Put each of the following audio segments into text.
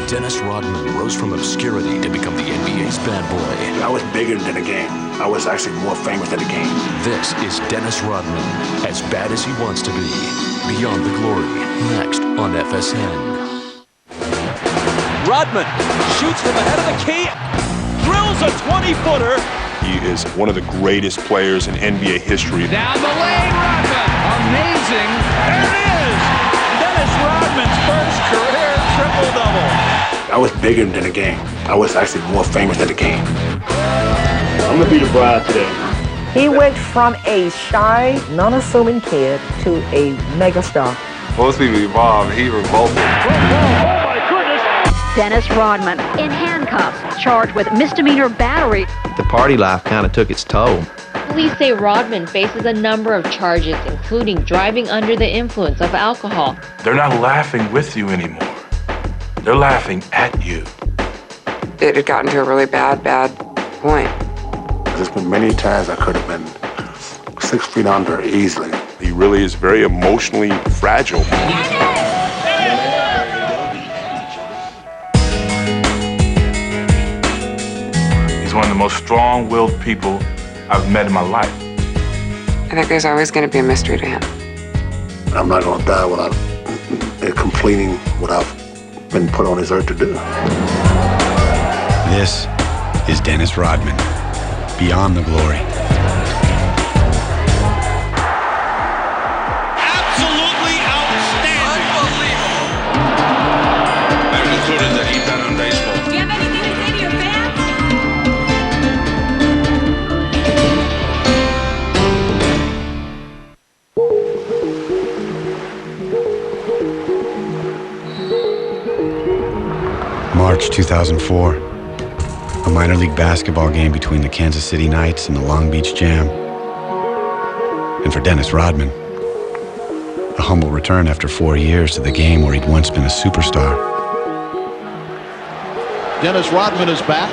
Dennis Rodman rose from obscurity to become the NBA's bad boy. I was bigger than the game. I was actually more famous than the game. This is Dennis Rodman, as bad as he wants to be. Beyond the Glory, next on FSN. Rodman shoots from the head of the key, drills a 20-footer. He is one of the greatest players in NBA history. Down the lane, Rodman. Amazing. There it is. Dennis Rodman's first career triple-double. I was bigger than the game. I was actually more famous than the game. I'm gonna be the bride today. He went from a shy, non-assuming kid to a megastar. Most people evolve, he revolted. Dennis Rodman, in handcuffs, charged with misdemeanor battery. The party life kind of took its toll. Police say Rodman faces a number of charges, including driving under the influence of alcohol. They're not laughing with you anymore. They're laughing at you. It had gotten to a really bad point. There's been many times I could have been 6 feet under easily. He really is very emotionally fragile. He's one of the most strong-willed people I've met in my life. I think there's always going to be a mystery to him. I'm not going to die without completing what I've been put on this earth to do. This is Dennis Rodman, Beyond the Glory. Absolutely outstanding. Unbelievable. I concluded that he'd been on baseball. Do you have anything to say to your fans? March 2004. A minor league basketball game between the Kansas City Knights and the Long Beach Jam. And for Dennis Rodman, a humble return after 4 years to the game where he'd once been a superstar. Dennis Rodman is back.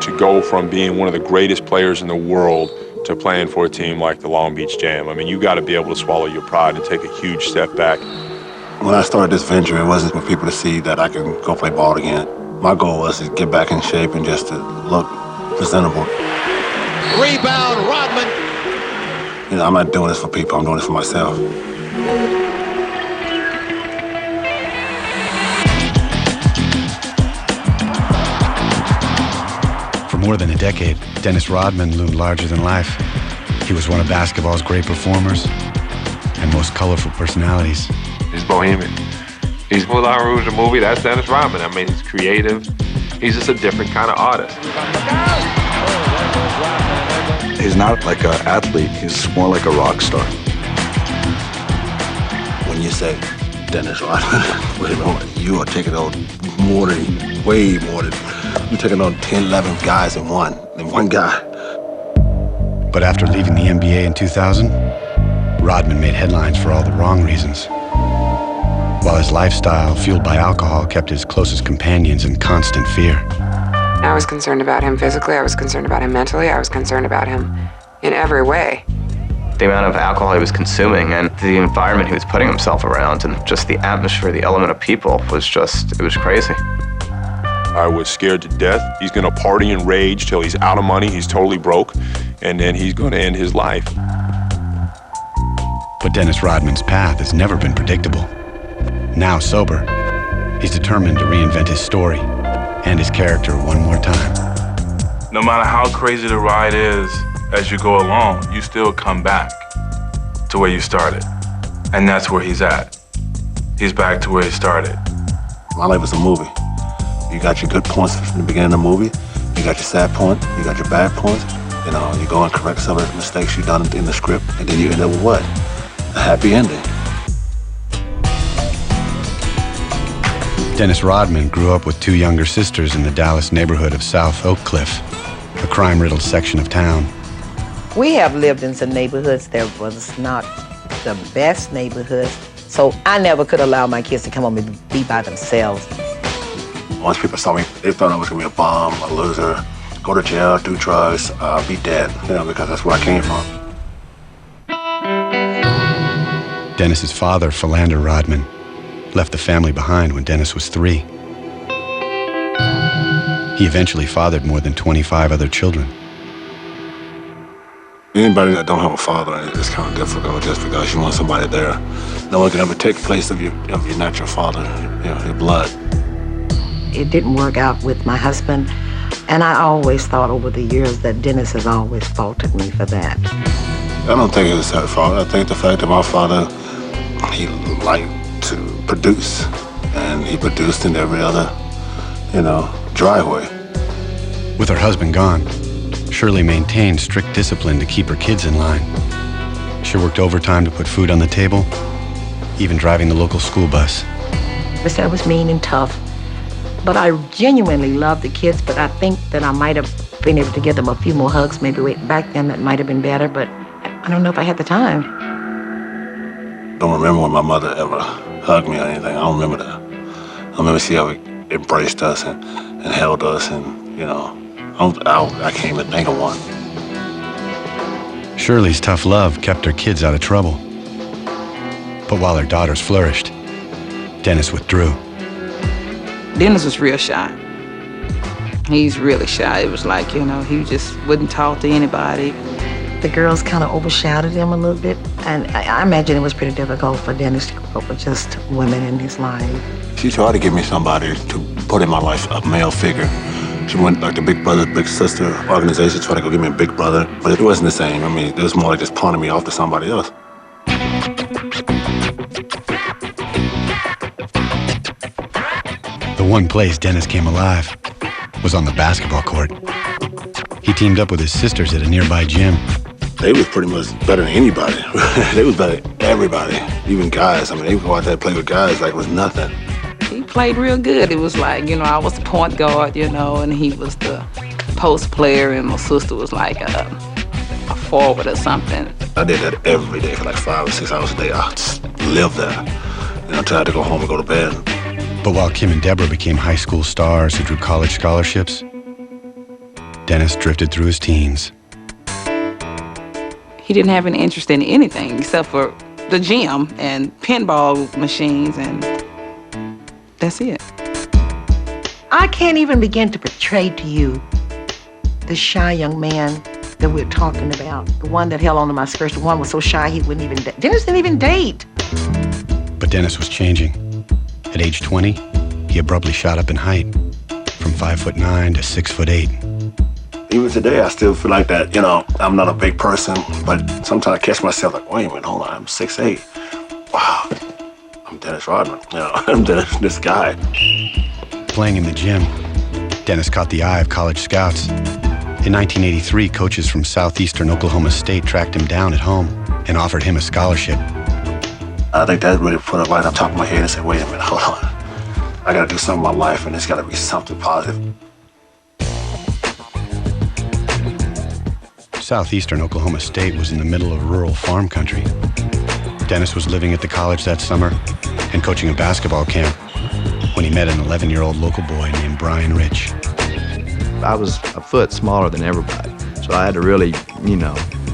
To go from being one of the greatest players in the world to playing for a team like the Long Beach Jam, I mean, you got to be able to swallow your pride and take a huge step back. When I started this venture, it wasn't for people to see that I can go play ball again. My goal was to get back in shape and just to look presentable. Rebound, Rodman. You know, I'm not doing this for people, I'm doing this for myself. For more than a decade, Dennis Rodman loomed larger than life. He was one of basketball's great performers and most colorful personalities. He's bohemian. He's Moulin Rouge, the movie. That's Dennis Rodman. I mean, he's creative. He's just a different kind of artist. He's not like an athlete. He's more like a rock star. When you say Dennis Rodman, wait a moment, you are taking on way more than, you're taking on 10, 11 guys in one guy. But after leaving the NBA in 2000, Rodman made headlines for all the wrong reasons. While his lifestyle, fueled by alcohol, kept his closest companions in constant fear. I was concerned about him physically. I was concerned about him mentally. I was concerned about him in every way. The amount of alcohol he was consuming and the environment he was putting himself around and just the atmosphere, the element of people it was crazy. I was scared to death. He's going to party and rage till he's out of money, he's totally broke, and then he's going to end his life. But Dennis Rodman's path has never been predictable. Now sober, he's determined to reinvent his story and his character one more time. No matter how crazy the ride is, as you go along, you still come back to where you started. And that's where he's at. He's back to where he started. My life is a movie. You got your good points from the beginning of the movie. You got your sad points. You got your bad points. You know, you go and correct some of the mistakes you've done in the script, and then you end up with what? A happy ending. Dennis Rodman grew up with 2 younger sisters in the Dallas neighborhood of South Oak Cliff, a crime-riddled section of town. We have lived in some neighborhoods that was not the best neighborhoods, so I never could allow my kids to come home and be by themselves. Once people saw me, they thought I was gonna be a bum, a loser, go to jail, do drugs, be dead, you know, because that's where I came from. Dennis's father, Philander Rodman, left the family behind when Dennis was 3. He eventually fathered more than 25 other children. Anybody that don't have a father, it's kind of difficult just because you want somebody there. No one can ever take the place of your natural father, your blood. It didn't work out with my husband, and I always thought over the years that Dennis has always faulted me for that. I don't think it was that fault. I think the fact that my father, he liked to produce, and he produced in every other, driveway. With her husband gone, Shirley maintained strict discipline to keep her kids in line. She worked overtime to put food on the table, even driving the local school bus. I said I was mean and tough, but I genuinely loved the kids, but I think that I might have been able to give them a few more hugs. Maybe back then that might have been better, but I don't know if I had the time. I don't remember when my mother ever hugged me or anything. I don't remember that. I remember she ever embraced us and held us, and, I can't even think of one. Shirley's tough love kept her kids out of trouble. But while her daughters flourished, Dennis withdrew. Dennis was real shy. He's really shy. It was like, he just wouldn't talk to anybody. The girls kind of overshadowed him a little bit, and I imagine it was pretty difficult for Dennis to grow up with just women in his life. She tried to give me somebody to put in my life, a male figure. She went like the big brother, big sister organization, tried to go give me a big brother, but it wasn't the same. I mean, it was more like just pawning me off to somebody else. The one place Dennis came alive was on the basketball court. He teamed up with his sisters at a nearby gym. They was pretty much better than anybody. They was better than everybody, even guys. I mean, they would go out there and play with guys like it was nothing. He played real good. It was like, I was the point guard, and he was the post player, and my sister was like a forward or something. I did that every day for like 5 or 6 hours a day. I just lived there. Until I had to go home and go to bed. But while Kim and Deborah became high school stars who drew college scholarships, Dennis drifted through his teens. He didn't have any interest in anything except for the gym and pinball machines, and that's it. I can't even begin to portray to you the shy young man that we're talking about. The one that held onto my skirts. The one was so shy he wouldn't even date. Dennis didn't even date. But Dennis was changing. At age 20, he abruptly shot up in height, from 5'9" to 6'8". Even today, I still feel like that, I'm not a big person, but sometimes I catch myself like, wait a minute, hold on, I'm 6'8". Wow, I'm Dennis Rodman, I'm this guy. Playing in the gym, Dennis caught the eye of college scouts. In 1983, coaches from southeastern Oklahoma State tracked him down at home and offered him a scholarship. I think that really put it right on top of my head and said, wait a minute, hold on. I gotta do something in my life, and it's gotta be something positive. Southeastern Oklahoma State was in the middle of rural farm country. Dennis was living at the college that summer and coaching a basketball camp when he met an 11-year-old local boy named Brian Rich. I was a foot smaller than everybody, so I had to really,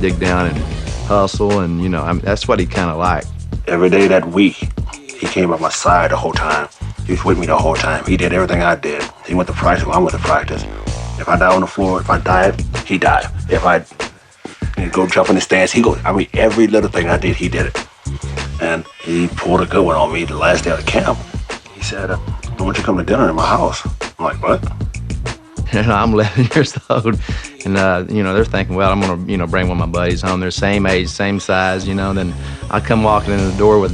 dig down and hustle, and, that's what he kind of liked. Every day that week, he came by my side the whole time. He was with me the whole time. He did everything I did. He went to practice, I went to practice. If I dive on the floor, if I dive, he dived. If I go jump in the stands, he go. I mean, every little thing I did, he did it. And he pulled a good one on me the last day of the camp. He said, I want you to come to dinner in my house. I'm like, what? And I'm 11 years old, and they're thinking, well, I'm gonna, bring one of my buddies home. They're same age, same size, Then I come walking in the door with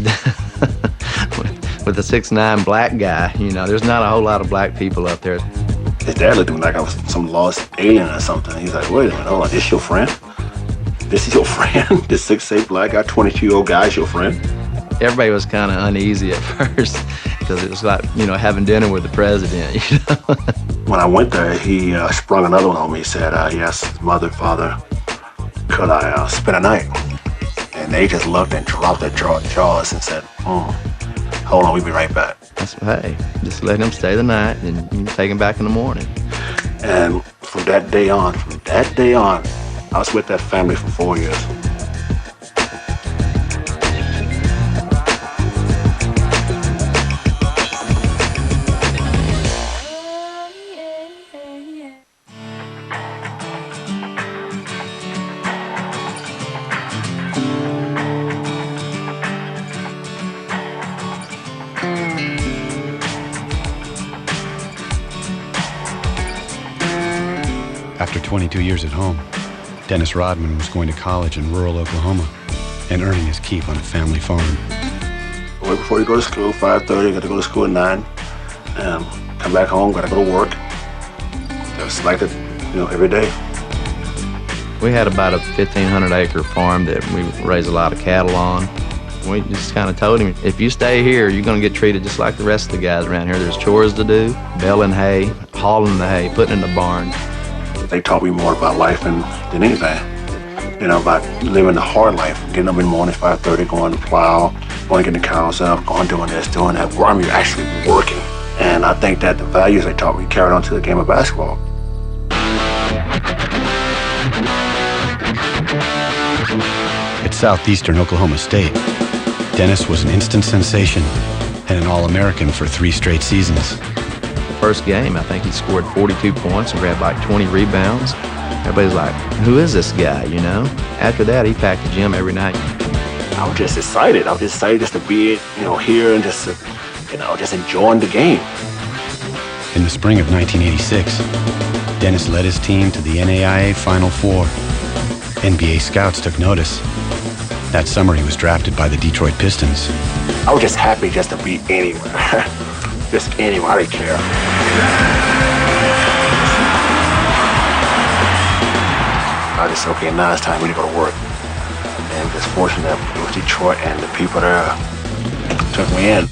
with a 6'9" black guy. There's not a whole lot of black people up there. His dad looked at me like I was some lost alien or something. He's like, wait a minute, hold on, this your friend? This is your friend? This 6'8" black guy, 22-year-old guy is your friend? Everybody was kind of uneasy at first because it was like, having dinner with the president. When I went there, he sprung another one on me. He said, yes, mother, father, could I spend a night? And they just looked and dropped their jaws and said, hold on, we'll be right back. Hey, just let him stay the night and you can take him back in the morning. And from that day on, I was with that family for 4 years. After 22 years at home, Dennis Rodman was going to college in rural Oklahoma and earning his keep on a family farm. Right before you go to school, 5:30, got to go to school at 9. Come back home, got to go to work. Just like it, every day. We had about a 1,500-acre farm that we raised a lot of cattle on. We just kind of told him, if you stay here, you're going to get treated just like the rest of the guys around here. There's chores to do, baling hay, hauling the hay, putting in the barn. They taught me more about life than anything. About living the hard life, getting up in the morning, 5:30, going to plow, going to get the cows up, going doing this, doing that. Where I'm actually working. And I think that the values they taught me carried on to the game of basketball. At Southeastern Oklahoma State, Dennis was an instant sensation and an All-American for 3 straight seasons. The first game, I think he scored 42 points and grabbed like 20 rebounds. Everybody's like, who is this guy, After that, he packed the gym every night. I was just excited. I was just excited just to be, here and just, just enjoying the game. In the spring of 1986, Dennis led his team to the NAIA Final Four. NBA scouts took notice. That summer, he was drafted by the Detroit Pistons. I was just happy just to be anywhere. Just anywhere, I didn't care. I just said, okay, now it's time we to go to work. And just fortunate that it was Detroit and the people there took me in.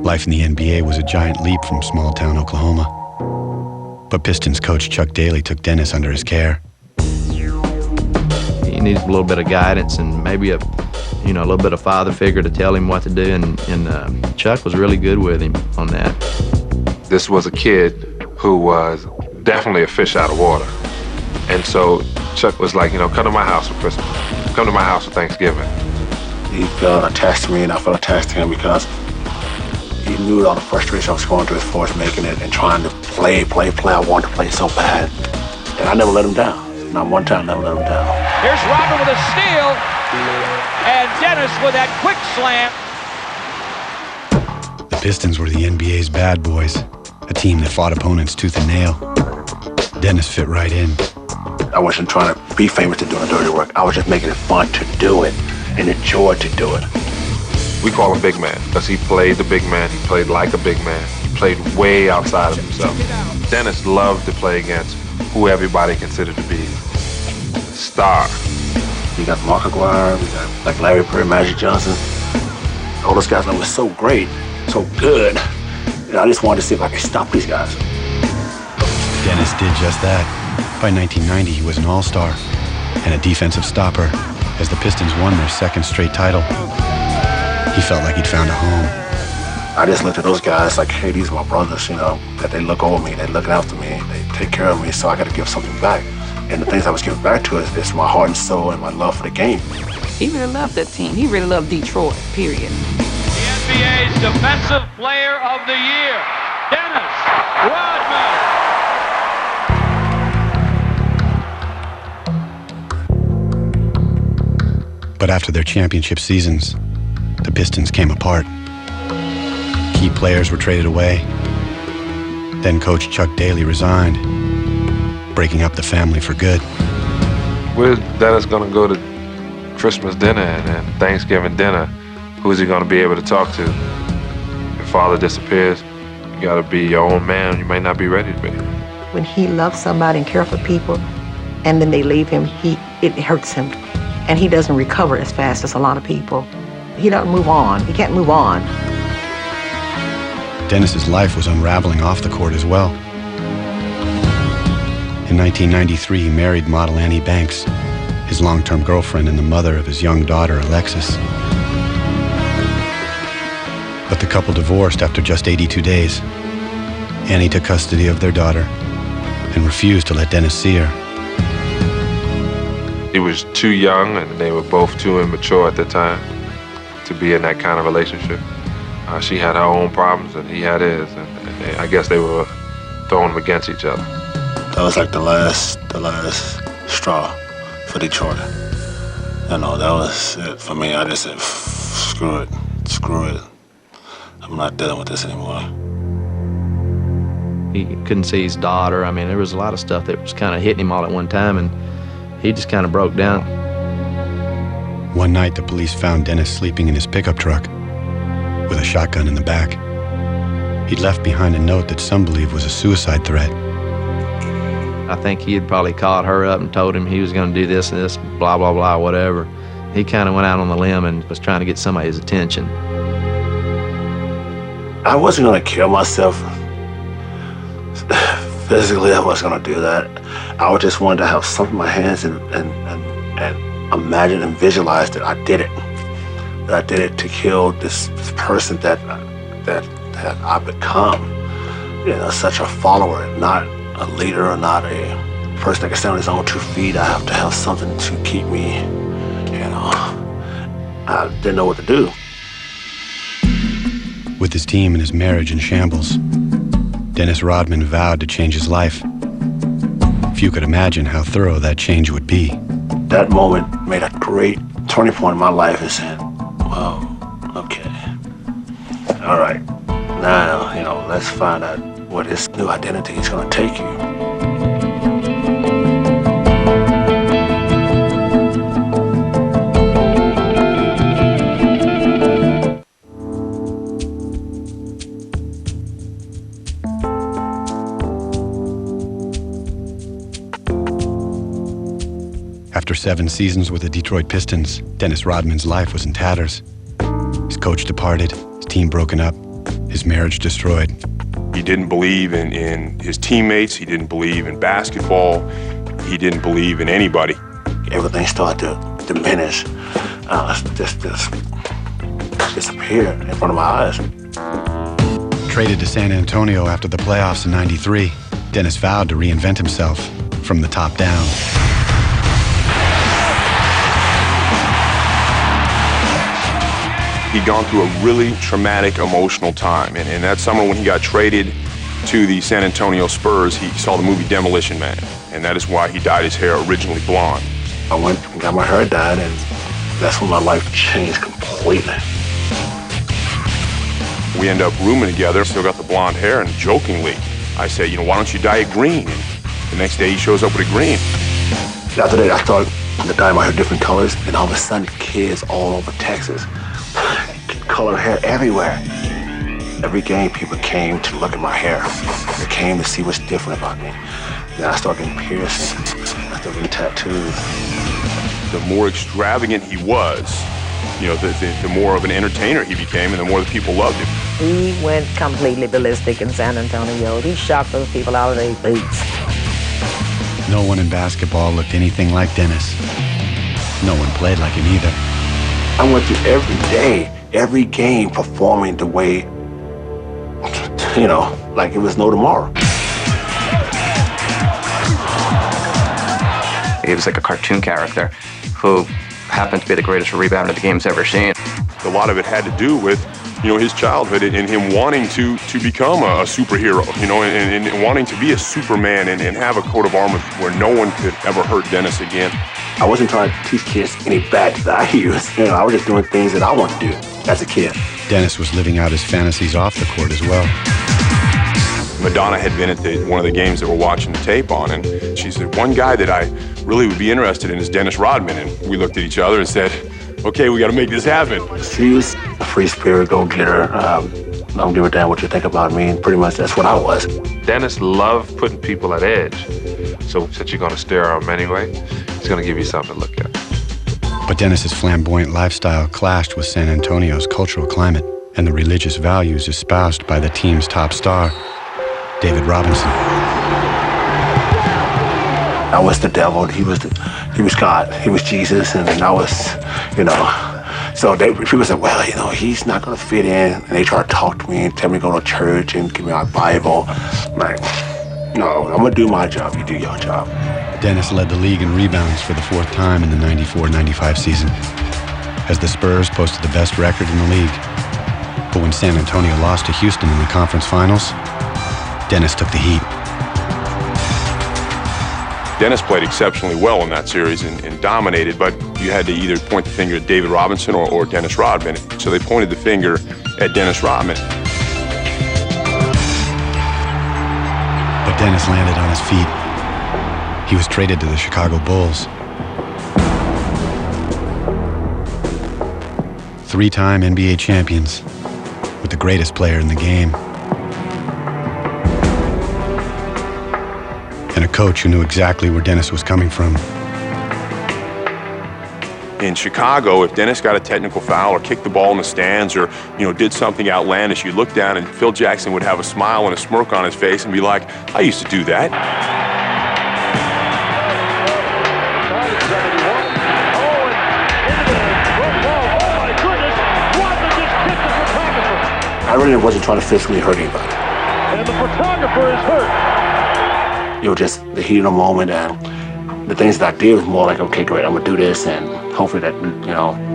Life in the NBA was a giant leap from small-town Oklahoma. But Pistons coach Chuck Daly took Dennis under his care. He needs a little bit of guidance and maybe a little bit of father figure to tell him what to do, and Chuck was really good with him on that. This was a kid who was definitely a fish out of water. And so Chuck was like, come to my house for Christmas. Come to my house for Thanksgiving. He felt attached to me, and I felt attached to him because he knew all the frustration I was going through as far as making it and trying to play. I wanted to play so bad. And I never let him down. Not one time, never let him down. Here's Rodman with a steal, and Dennis with that quick slam. The Pistons were the NBA's bad boys, a team that fought opponents tooth and nail. Dennis fit right in. I wasn't trying to be famous to doing dirty work. I was just making it fun to do it and enjoy to do it. We call him Big Man because he played the big man. He played like a big man. He played way outside of himself. Dennis loved to play against who everybody considered to be a star. You got Mark Aguirre, we got like Larry Bird, Magic Johnson. All those guys that were so great, so good. I just wanted to see if I could stop these guys. Dennis did just that. By 1990, he was an all-star and a defensive stopper as the Pistons won their 2nd straight title. He felt like he'd found a home. I just looked at those guys like, hey, these are my brothers, that they look over me, they look after me, they take care of me, so I got to give something back. And the things I was giving back to is my heart and soul and my love for the game. He really loved that team. He really loved Detroit, period. The NBA's Defensive Player of the Year, Dennis Rodman. But after their championship seasons, the Pistons came apart. Key players were traded away. Then coach Chuck Daly resigned, breaking up the family for good. Where's Dennis going to go to Christmas dinner and Thanksgiving dinner? Who's he going to be able to talk to? If father disappears, you got to be your own man. You may not be ready to be. When he loves somebody and cares for people, and then they leave him, it hurts him. And he doesn't recover as fast as a lot of people. He doesn't move on. He can't move on. Dennis's life was unraveling off the court as well. In 1993, he married model Annie Banks, his long-term girlfriend and the mother of his young daughter, Alexis. But the couple divorced after just 82 days. Annie took custody of their daughter and refused to let Dennis see her. He was too young, and they were both too immature at the time to be in that kind of relationship. She had her own problems, and he had his, and I guess they were throwing them against each other. That was like the last straw for Detroit. That was it for me. I just said, screw it. I'm not dealing with this anymore. He couldn't see his daughter. I mean, there was a lot of stuff that was kind of hitting him all at one time, and he just kind of broke down. One night, the police found Dennis sleeping in his pickup truck with a shotgun in the back. He'd left behind a note that some believe was a suicide threat. I think he had probably called her up and told him he was going to do this and this, blah, blah, blah, whatever. He kind of went out on the limb and was trying to get somebody's attention. I wasn't going to kill myself. Physically, I wasn't going to do that. I just wanted to have something in my hands and imagine and visualize that I did it. That I did it to kill this person that I've become. You know, such a follower, not a leader or not a person that can stand on his own 2 feet. I have to have something to keep me, you know. I didn't know what to do. With his team and his marriage in shambles, Dennis Rodman vowed to change his life. Few could imagine how thorough that change would be. That moment made a great turning point in my life and said, well, okay, all right, now, you know, let's find out what his new identity is going to take you. After 7 seasons with the Detroit Pistons, Dennis Rodman's life was in tatters. His coach departed, his team broken up, his marriage destroyed. He didn't believe in his teammates. He didn't believe in basketball. He didn't believe in anybody. Everything started to diminish, just disappear in front of my eyes. Traded to San Antonio after the playoffs in '93, Dennis vowed to reinvent himself from the top down. He'd gone through a really traumatic, emotional time. And that summer when he got traded to the San Antonio Spurs, he saw the movie Demolition Man. And that is why he dyed his hair originally blonde. I went and got my hair dyed, and that's when my life changed completely. We end up rooming together, still got the blonde hair, and jokingly, I say, you know, why don't you dye it green? And the next day he shows up with a green. After that, I started to dye my hair different colors, and all of a sudden, kids all over Texas, color hair everywhere. Every game, people came to look at my hair. They came to see what's different about me. Then I started getting piercings. I started getting tattoos. The more extravagant he was, you know, the more of an entertainer he became, and the more the people loved him. He went completely ballistic in San Antonio. He shocked those people out of their boots. No one in basketball looked anything like Dennis. No one played like him either. I went through every day, every game, performing the way, you know, like it was no tomorrow. He was like a cartoon character who happened to be the greatest rebounder the game's ever seen. A lot of it had to do with, you know, his childhood and him wanting to become a superhero, you know, and wanting to be a Superman and have a coat of armor where no one could ever hurt Dennis again. I wasn't trying to teach kids any bad that I used. You know, I was just doing things that I wanted to do as a kid. Dennis was living out his fantasies off the court as well. Madonna had been at one of the games that we're watching the tape on, and she said, one guy that I really would be interested in is Dennis Rodman. And we looked at each other and said, okay, we got to make this happen. She was a free spirit, go-getter. I don't give a damn what you think about me, and pretty much that's what I was. Dennis loved putting people at edge. So since you're going to stare at him anyway, he's going to give you something to look at. But Dennis's flamboyant lifestyle clashed with San Antonio's cultural climate and the religious values espoused by the team's top star, David Robinson. I was the devil, he was God, he was Jesus, and I was, you know. So people said, well, you know, he's not gonna fit in, and they try to talk to me and tell me to go to church and give me my Bible. I'm like, no, I'm gonna do my job, you do your job. Dennis led the league in rebounds for the 4th time in the 94-95 season, as the Spurs posted the best record in the league. But when San Antonio lost to Houston in the conference finals, Dennis took the heat. Dennis played exceptionally well in that series and dominated, but you had to either point the finger at David Robinson or Dennis Rodman. So they pointed the finger at Dennis Rodman. But Dennis landed on his feet. He was traded to the Chicago Bulls. 3-time NBA champions with the greatest player in the game. And a coach who knew exactly where Dennis was coming from. In Chicago, if Dennis got a technical foul or kicked the ball in the stands or, did something outlandish, you look down and Phil Jackson would have a smile and a smirk on his face and be like, I used to do that. I really wasn't trying to physically hurt anybody. And the photographer is hurt. It was just the heat of the moment, and the things that I did was more like, okay, great, I'm gonna do this, and hopefully that,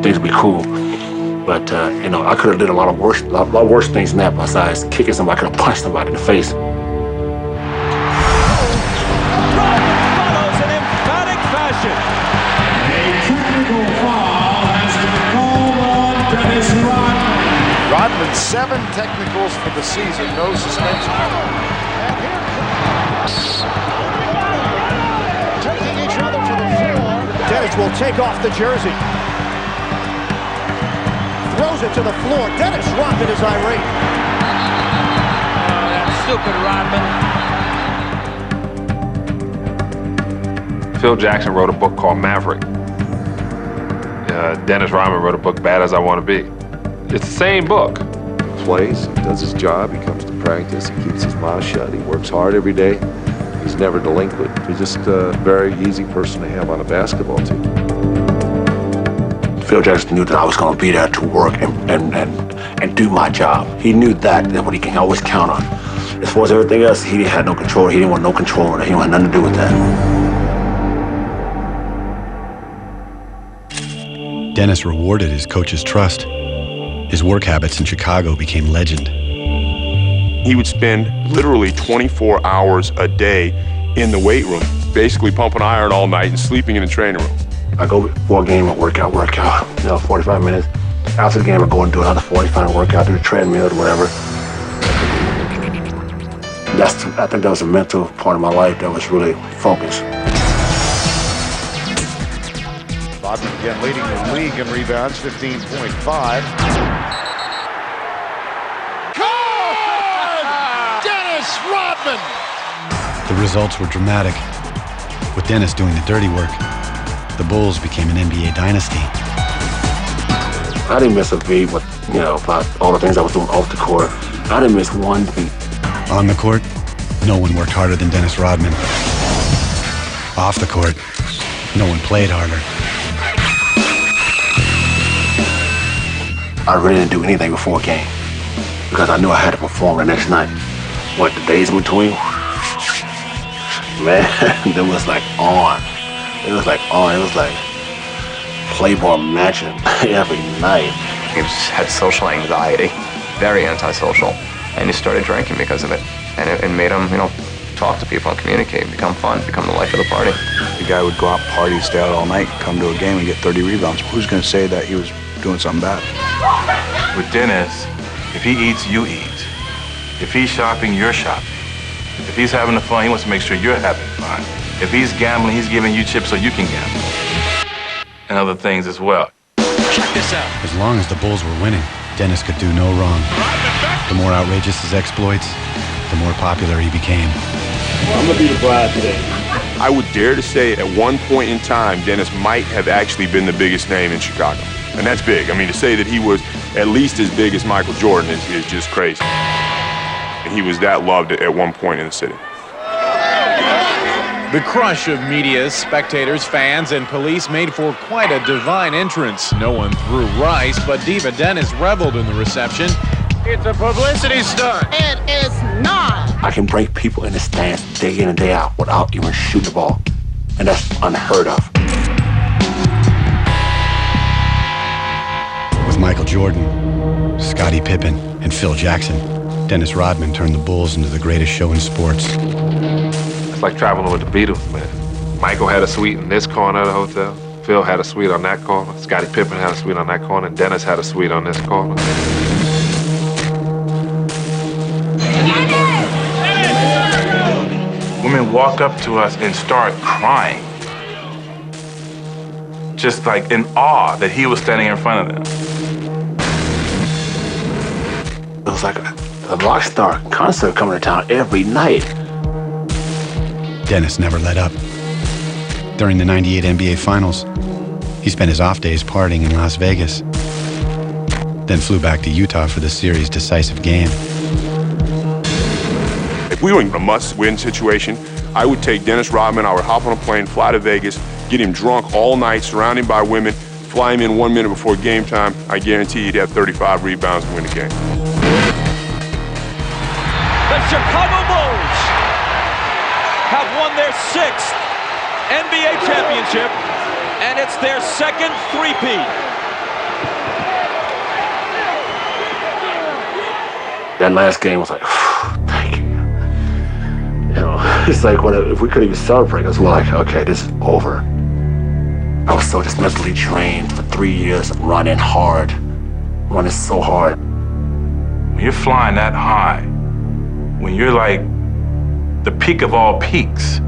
things will be cool. But, I could have did a lot worse things than that besides kicking somebody. I could have punched somebody in the face. Follows in emphatic fashion. A technical foul has been called on Dennis Rodman. Rodman, 7 technicals for the season, no suspension. Taking each other to the floor. Dennis will take off the jersey. Throws it to the floor. Dennis Rodman is irate. Oh, that stupid Rodman. Phil Jackson wrote a book called Maverick. Dennis Rodman wrote a book, Bad as I Want to Be. It's the same book. Plays, he does his job, he comes to practice, he keeps his mouth shut, he works hard every day. He's never delinquent. He's just a very easy person to have on a basketball team. Phil Jackson knew that I was going to be there to work and do my job. He knew that what he can always count on. As far as everything else, he had no control. He didn't want no control over it. He didn't want nothing to do with that. Dennis rewarded his coach's trust. His work habits in Chicago became legend. He would spend literally 24 hours a day in the weight room, basically pumping iron all night and sleeping in the training room. I go before a game and work out, 45 minutes. After the game, I go and do another 45 workout, do the treadmill or whatever. I think that was a mental part of my life that was really focused. Rodman again leading the league in rebounds, 15.5. Dennis Rodman! The results were dramatic. With Dennis doing the dirty work, the Bulls became an NBA dynasty. I didn't miss a beat with, about all the things I was doing off the court. I didn't miss one beat. On the court, no one worked harder than Dennis Rodman. Off the court, no one played harder. I really didn't do anything before a game because I knew I had to perform the next night. The days in between, man, it was like on. It was like Playboy matching every night. He had social anxiety, very antisocial, and he started drinking because of it. And it made him, talk to people and communicate, become fun, become the life of the party. The guy would go out, party, stay out all night, come to a game and get 30 rebounds. Who's going to say that he was doing something bad? With Dennis, if he eats, you eat. If he's shopping, you're shopping. If he's having fun, he wants to make sure you're having fun. If he's gambling, he's giving you chips so you can gamble. And other things as well. Check this out. As long as the Bulls were winning, Dennis could do no wrong. The more outrageous his exploits, the more popular he became. I'm going to be the bride today. I would dare to say at one point in time, Dennis might have actually been the biggest name in Chicago. And that's big. I mean, to say that he was at least as big as Michael Jordan is just crazy. And he was that loved at one point in the city. The crush of media, spectators, fans, and police made for quite a divine entrance. No one threw rice, but Diva Dennis reveled in the reception. It's a publicity stunt. It is not. I can break people in the stands day in and day out without even shooting the ball. And that's unheard of. With Michael Jordan, Scottie Pippen, and Phil Jackson, Dennis Rodman turned the Bulls into the greatest show in sports. It's like traveling with the Beatles, man. Michael had a suite in this corner of the hotel. Phil had a suite on that corner. Scottie Pippen had a suite on that corner. And Dennis had a suite on this corner. would walk up to us and start crying. Just like in awe that he was standing in front of them. It was like a rockstar concert coming to town every night. Dennis never let up. During the '98 NBA Finals, he spent his off days partying in Las Vegas, then flew back to Utah for the series' decisive game. If we were in a must-win situation, I would take Dennis Rodman, I would hop on a plane, fly to Vegas, get him drunk all night, surrounded by women, fly him in 1 minute before game time. I guarantee he'd have 35 rebounds and win the game. The Chicago Bulls have won their 6th NBA championship, and it's their second three-peat. That last game was like, thank you. You know, it's like if we couldn't even celebrate, because we're like, okay, this is over. I was so just mentally drained for 3 years, running hard, running so hard. When you're flying that high, when you're like the peak of all peaks,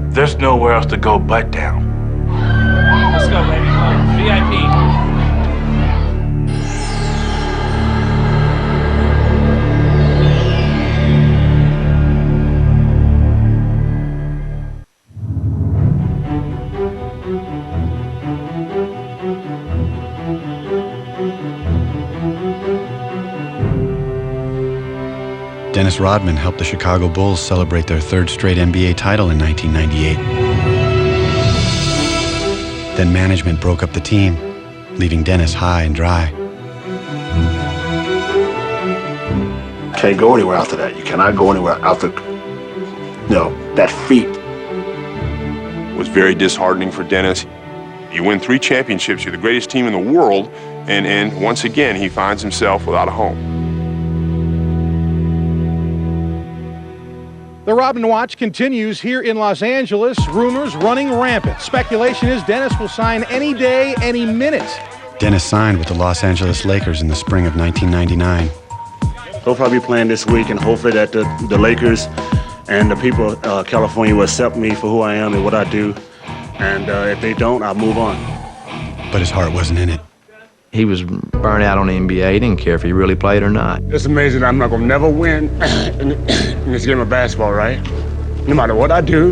there's nowhere else to go but down. Let's go, baby. VIP. Dennis Rodman helped the Chicago Bulls celebrate their 3rd straight NBA title in 1998. Then management broke up the team, leaving Dennis high and dry. Can't go anywhere after that. You cannot go anywhere after, that feat. It was very disheartening for Dennis. You win 3 championships, you're the greatest team in the world, and once again, he finds himself without a home. The Rodman Watch continues here in Los Angeles. Rumors running rampant. Speculation is Dennis will sign any day, any minute. Dennis signed with the Los Angeles Lakers in the spring of 1999. He'll probably be playing this week, and hopefully that the Lakers and the people of California will accept me for who I am and what I do. And if they don't, I'll move on. But his heart wasn't in it. He was burnt out on the NBA. He didn't care if he really played or not. It's amazing I'm not going to never win in this game of basketball, right? No matter what I do.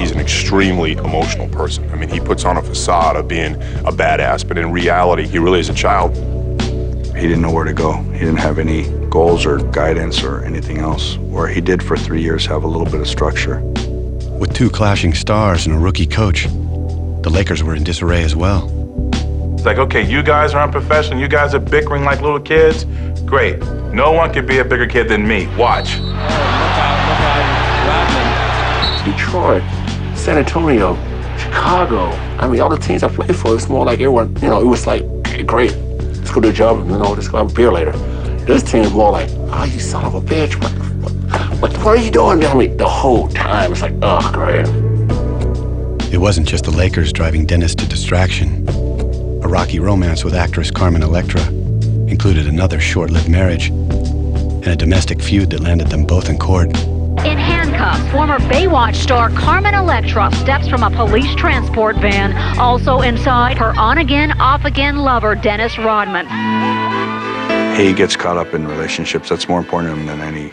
He's an extremely emotional person. I mean, he puts on a facade of being a badass, but in reality, he really is a child. He didn't know where to go. He didn't have any goals or guidance or anything else, where he did for 3 years have a little bit of structure. With 2 clashing stars and a rookie coach, the Lakers were in disarray as well. It's like, okay, you guys are unprofessional, you guys are bickering like little kids. Great. No one could be a bigger kid than me. Watch. Detroit, San Antonio, Chicago. I mean, all the teams I played for, it's more like everyone, it was like, okay, great. Let's go do a job, let's go have a beer later. This team is more like, oh, you son of a bitch. What are you doing? I mean, the whole time, it's like, oh, great. It wasn't just the Lakers driving Dennis to distraction. A rocky romance with actress Carmen Electra included another short-lived marriage and a domestic feud that landed them both in court. In handcuffs, former Baywatch star Carmen Electra steps from a police transport van. Also inside, her on-again, off-again lover, Dennis Rodman. He gets caught up in relationships. That's more important to him than any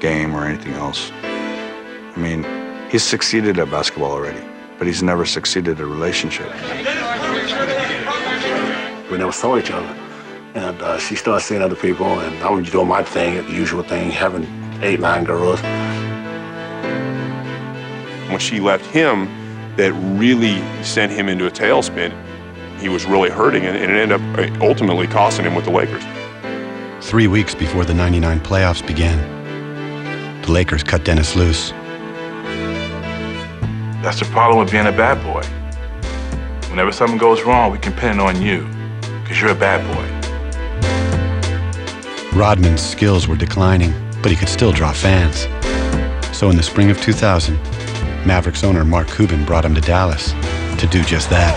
game or anything else. I mean, he's succeeded at basketball already, but he's never succeeded at a relationship. We never saw each other. And she started seeing other people, and I was doing my thing, the usual thing, having 8, 9 girls. When she left him, that really sent him into a tailspin. He was really hurting, and it ended up ultimately costing him with the Lakers. 3 weeks before the '99 playoffs began, the Lakers cut Dennis loose. That's the problem with being a bad boy. Whenever something goes wrong, we can pin it on you, because you're a bad boy. Rodman's skills were declining, but he could still draw fans. So in the spring of 2000, Mavericks owner Mark Cuban brought him to Dallas to do just that.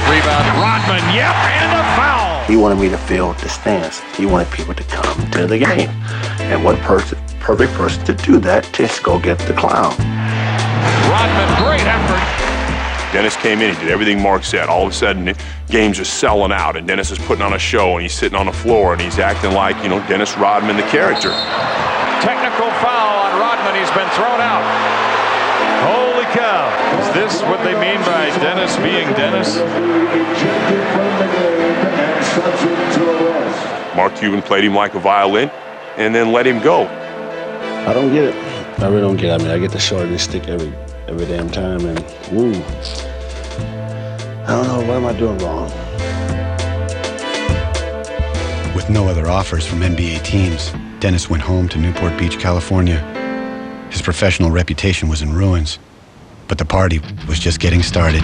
Rebound, Rodman, yep, and a foul. He wanted me to fill the stands. He wanted people to come to the game. And what perfect person to do that, to go get the clown. Rodman, great effort. Dennis came in, he did everything Mark said. All of a sudden, the games are selling out, and Dennis is putting on a show, and he's sitting on the floor, and he's acting like, you know, Dennis Rodman, the character. Technical foul on Rodman. He's been thrown out. Holy cow. Is this what they mean by Dennis being Dennis? Mark Cuban played him like a violin and then let him go. I don't get it. I really don't get it. I mean, I get the short and stick every damn time, and woo. I don't know, what am I doing wrong? With no other offers from NBA teams, Dennis went home to Newport Beach, California. His professional reputation was in ruins, but the party was just getting started.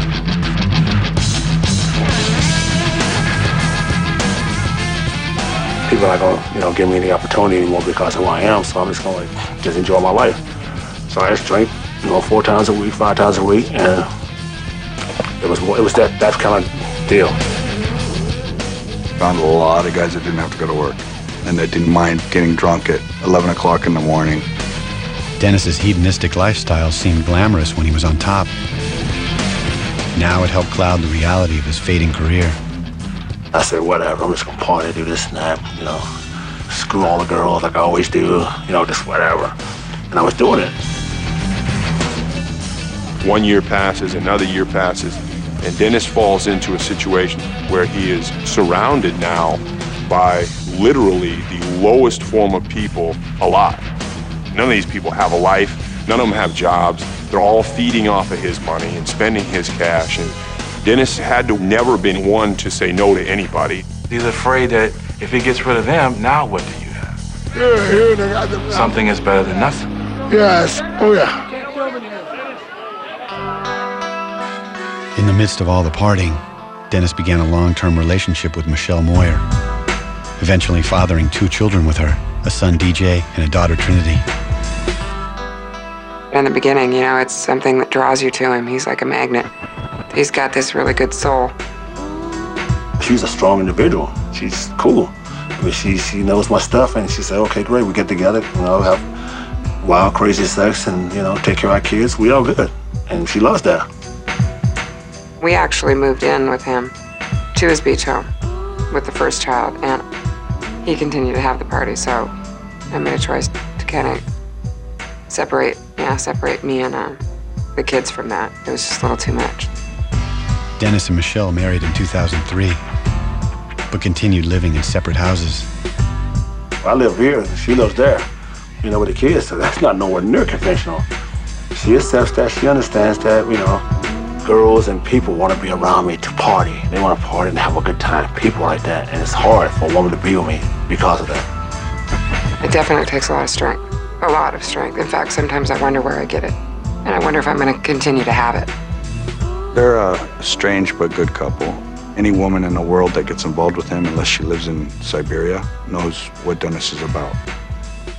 People are not gonna, you know, give me any opportunity anymore because of who I am, so I'm just gonna just enjoy my life. So I just drink, you know, 4 times a week, 5 times a week, and it was that kind of deal. Found a lot of guys that didn't have to go to work and that didn't mind getting drunk at 11 o'clock in the morning. Dennis's hedonistic lifestyle seemed glamorous when he was on top. Now it helped cloud the reality of his fading career. I said, whatever, I'm just gonna party, do this and that, you know, screw all the girls like I always do, you know, just whatever. And I was doing it. 1 year passes, another year passes, and Dennis falls into a situation where he is surrounded now by literally the lowest form of people alive. None of these people have a life, none of them have jobs, they're all feeding off of his money and spending his cash, and Dennis had to never been one to say no to anybody. He's afraid that if he gets rid of them, now what do you have? Yeah, Something is better than nothing. Yes. Oh, yeah. In the midst of all the partying, Dennis began a long-term relationship with Michelle Moyer, eventually fathering 2 children with her, a son DJ and a daughter Trinity. In the beginning, you know, it's something that draws you to him. He's like a magnet. He's got this really good soul. She's a strong individual. She's cool. I mean, she knows my stuff, and she said, okay, great, we get together, you know, have wild, crazy sex, and, you know, take care of our kids. We all good. And she loves that. We actually moved in with him to his beach home with the first child, and he continued to have the party, so I made a choice to kind of separate me and the kids from that. It was just a little too much. Dennis and Michelle married in 2003, but continued living in separate houses. I live here, she lives there, you know, with the kids, so that's not nowhere near conventional. She accepts that, she understands that, you know, girls and people want to be around me to party. They want to party and have a good time, people like that, and it's hard for a woman to be with me because of that. It definitely takes a lot of strength. A lot of strength. In fact, sometimes I wonder where I get it. And I wonder if I'm going to continue to have it. They're a strange but good couple. Any woman in the world that gets involved with him, unless she lives in Siberia, knows what Dennis is about.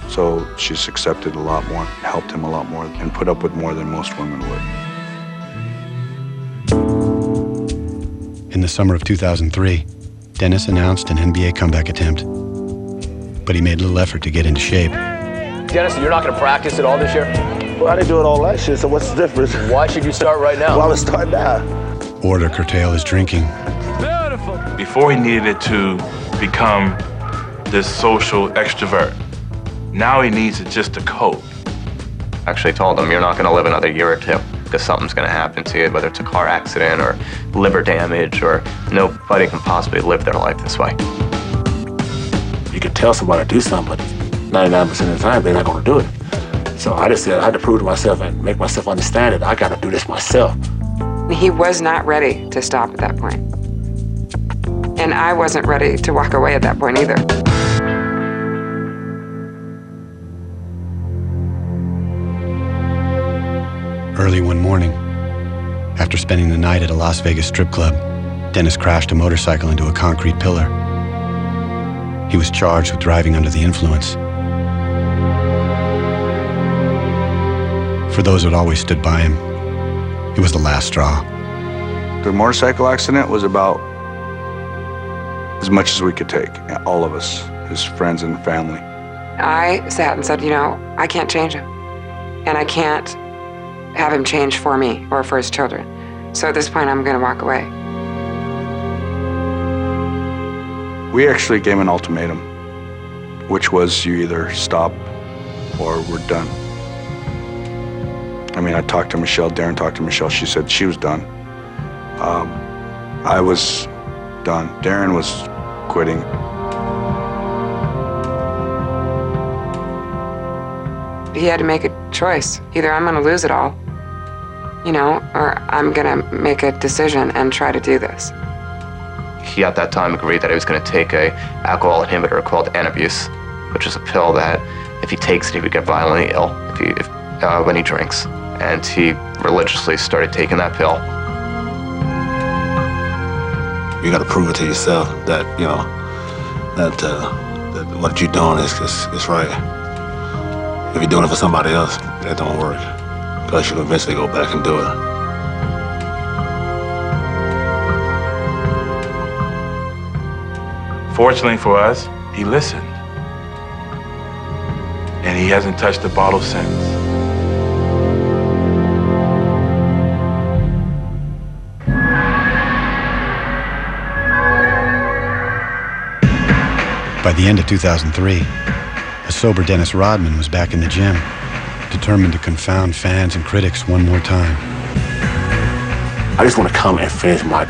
So she's accepted a lot more, helped him a lot more, and put up with more than most women would. In the summer of 2003, Dennis announced an NBA comeback attempt, but he made little effort to get into shape. Dennis, you're not going to practice at all this year? Well, I didn't do it all last year, so what's the difference? Why should you start right now? Well, I would start now. Or to curtail his drinking. Beautiful. Before he needed it to become this social extrovert, now he needs it just to cope. I actually told him, you're not going to live another year or 2 because something's going to happen to you, whether it's a car accident or liver damage, or nobody can possibly live their life this way. You can tell somebody to do something, but 99% of the time, they're not going to do it. So I just said I had to prove to myself and make myself understand it. I got to do this myself. He was not ready to stop at that point. And I wasn't ready to walk away at that point either. Early one morning, after spending the night at a Las Vegas strip club, Dennis crashed a motorcycle into a concrete pillar. He was charged with driving under the influence. For those who had always stood by him, it was the last straw. The motorcycle accident was about as much as we could take, all of us, his friends and family. I sat and said, you know, I can't change him. And I can't have him change for me or for his children. So at this point, I'm going to walk away. We actually gave him an ultimatum, which was you either stop or we're done. I mean, I talked to Michelle, Darren talked to Michelle, she said she was done. I was done. Darren was quitting. He had to make a choice. Either I'm going to lose it all, you know, or I'm going to make a decision and try to do this. He at that time agreed that he was going to take a alcohol inhibitor called Antabuse, which is a pill that if he takes it, he would get violently ill when he drinks. And he religiously started taking that pill. You got to prove it to yourself that, you know, that what you're doing is right. If you're doing it for somebody else, that don't work. Because you'll eventually go back and do it. Fortunately for us, he listened. And he hasn't touched the bottle since. By the end of 2003, a sober Dennis Rodman was back in the gym, determined to confound fans and critics one more time. I just want to come and finish my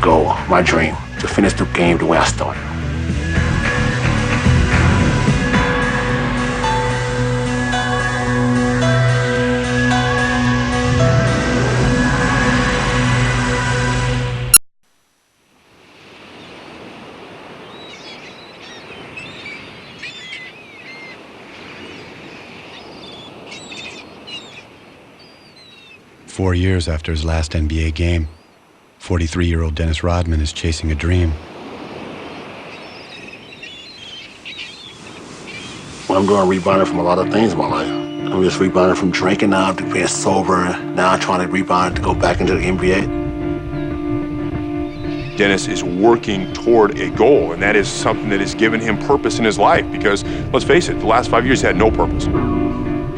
goal, my dream, to finish the game the way I started. 4 years after his last NBA game, 43-year-old Dennis Rodman is chasing a dream. Well, I'm doing rebounding from a lot of things in my life. I'm just rebounding from drinking now to being sober, now trying to rebound to go back into the NBA. Dennis is working toward a goal, and that is something that has given him purpose in his life because, let's face it, the last 5 years he had no purpose.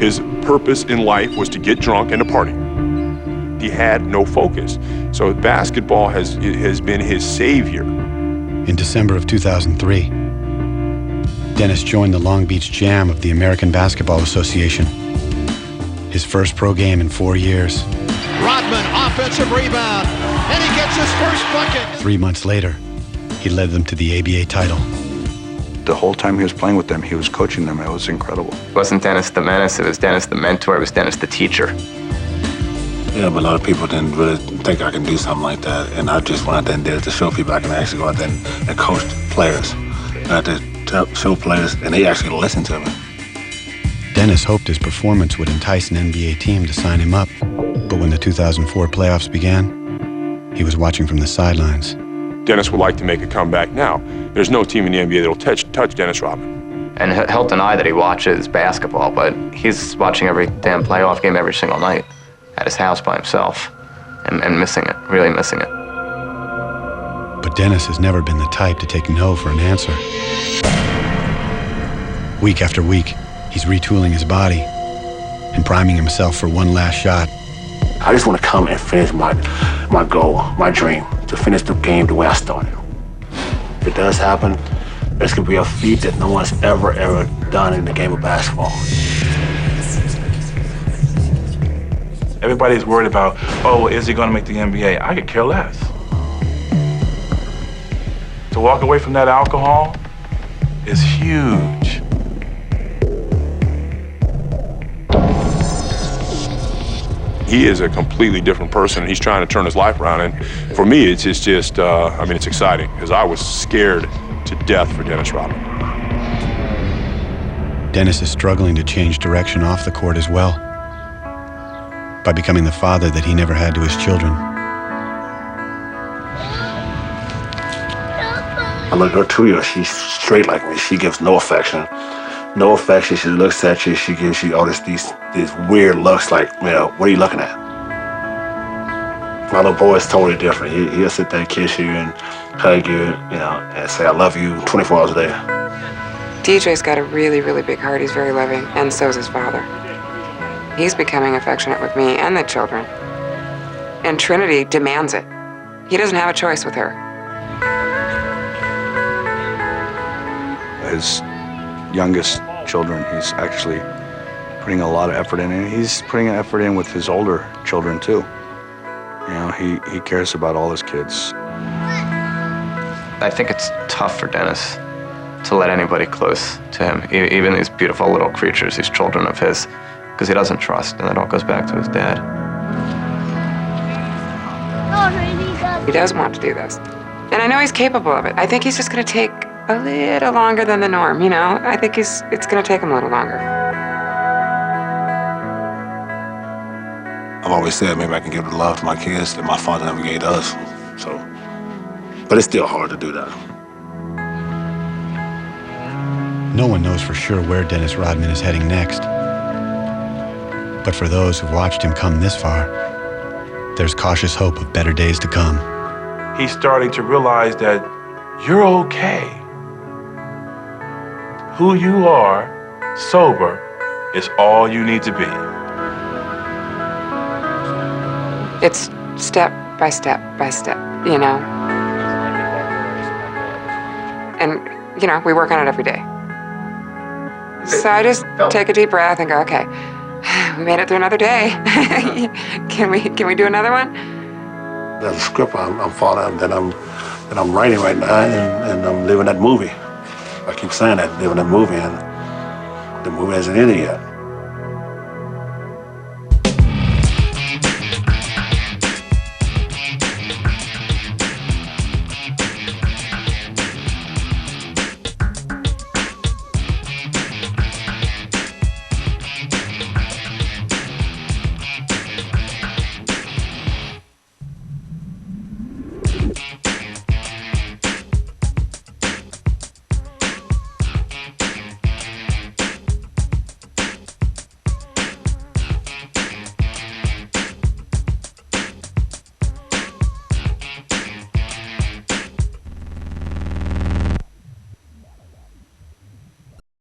His purpose in life was to get drunk and to party. He had no focus. So basketball has been his savior. In December of 2003, Dennis joined the Long Beach Jam of the American Basketball Association. His first pro game in 4 years. Rodman, offensive rebound, and he gets his first bucket. 3 months later, he led them to the ABA title. The whole time he was playing with them, he was coaching them. It was incredible. It wasn't Dennis the menace, it was Dennis the mentor, it was Dennis the teacher. Yeah, but a lot of people didn't really think I can do something like that. And I just went out there and did it to show people I can actually go out there and coach players. And I had to show players, and they actually listened to me. Dennis hoped his performance would entice an NBA team to sign him up. But when the 2004 playoffs began, he was watching from the sidelines. Dennis would like to make a comeback now. There's no team in the NBA that'll touch Dennis Rodman. And he'll deny that he watches basketball, but he's watching every damn playoff game every single night at his house by himself and missing it, really missing it. But Dennis has never been the type to take no for an answer. Week after week, he's retooling his body and priming himself for one last shot. I just want to come and finish my goal, my dream, to finish the game the way I started. If it does happen, it's going to be a feat that no one's ever done in the game of basketball. Everybody's worried about, oh, is he going to make the NBA? I could care less. To walk away from that alcohol is huge. He is a completely different person, and he's trying to turn his life around. And for me, it's just I mean, it's exciting, because I was scared to death for Dennis Rodman. Dennis is struggling to change direction off the court as well, by becoming the father that he never had to his children. I look at her 2 years, she's straight like me. She gives no affection. No affection. She looks at you, she gives you all these weird looks like, you know, what are you looking at? My little boy is totally different. He'll sit there and kiss you and hug you, you know, and say I love you 24 hours a day. DJ's got a really, really big heart. He's very loving, and so is his father. He's becoming affectionate with me and the children. And Trinity demands it. He doesn't have a choice with her. His youngest children, he's actually putting a lot of effort in, and he's putting an effort in with his older children too. You know, he cares about all his kids. I think it's tough for Dennis to let anybody close to him, even these beautiful little creatures, these children of his, because he doesn't trust, and it all goes back to his dad. He does want to do this. And I know he's capable of it. I think he's just going to take a little longer than the norm, you know? I think it's going to take him a little longer. I've always said maybe I can give the love to my kids that my father never gave to us. So, but it's still hard to do that. No one knows for sure where Dennis Rodman is heading next. But for those who've watched him come this far, there's cautious hope of better days to come. He's starting to realize that you're okay. Who you are, sober, is all you need to be. It's step by step by step, you know? And, you know, we work on it every day. So I just take a deep breath and go, okay, we made it through another day. Can we do another one? There's a script I'm following that I'm writing right now, and I'm living that movie. I keep saying that, living that movie, and the movie hasn't ended yet.